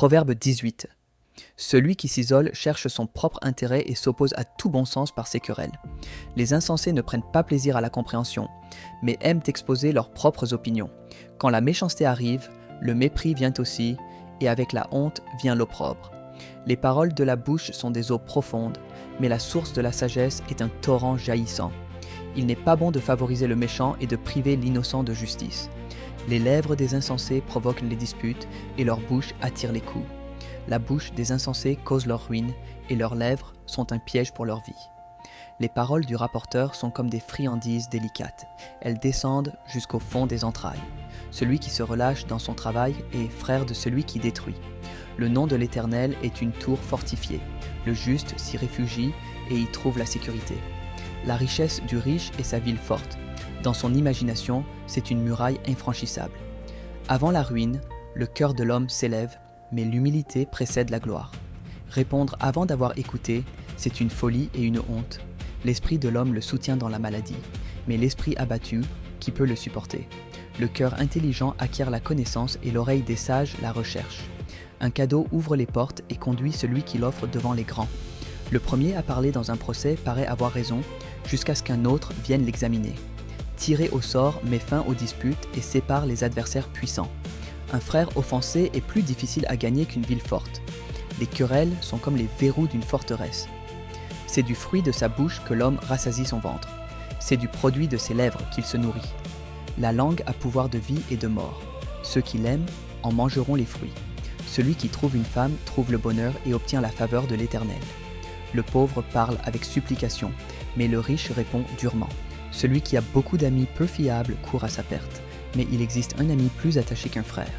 Proverbe 18. Celui qui s'isole cherche son propre intérêt et s'oppose à tout bon sens par ses querelles. Les insensés ne prennent pas plaisir à la compréhension, mais aiment exposer leurs propres opinions. Quand la méchanceté arrive, le mépris vient aussi, et avec la honte vient l'opprobre. Les paroles de la bouche sont des eaux profondes, mais la source de la sagesse est un torrent jaillissant. Il n'est pas bon de favoriser le méchant et de priver l'innocent de justice. Les lèvres des insensés provoquent les disputes, et leur bouche attire les coups. La bouche des insensés cause leur ruine, et leurs lèvres sont un piège pour leur vie. Les paroles du rapporteur sont comme des friandises délicates. Elles descendent jusqu'au fond des entrailles. Celui qui se relâche dans son travail est frère de celui qui détruit. Le nom de l'Éternel est une tour fortifiée. Le juste s'y réfugie et y trouve la sécurité. La richesse du riche est sa ville forte. Dans son imagination, c'est une muraille infranchissable. Avant la ruine, le cœur de l'homme s'élève, mais l'humilité précède la gloire. Répondre avant d'avoir écouté, c'est une folie et une honte. L'esprit de l'homme le soutient dans la maladie, mais l'esprit abattu, qui peut le supporter? Le cœur intelligent acquiert la connaissance et l'oreille des sages la recherche. Un cadeau ouvre les portes et conduit celui qui l'offre devant les grands. Le premier à parler dans un procès paraît avoir raison, jusqu'à ce qu'un autre vienne l'examiner. Tirer au sort met fin aux disputes et sépare les adversaires puissants. Un frère offensé est plus difficile à gagner qu'une ville forte. Les querelles sont comme les verrous d'une forteresse. C'est du fruit de sa bouche que l'homme rassasie son ventre. C'est du produit de ses lèvres qu'il se nourrit. La langue a pouvoir de vie et de mort. Ceux qui l'aiment en mangeront les fruits. Celui qui trouve une femme trouve le bonheur et obtient la faveur de l'Éternel. Le pauvre parle avec supplication, mais le riche répond durement. Celui qui a beaucoup d'amis peu fiables court à sa perte, mais il existe un ami plus attaché qu'un frère.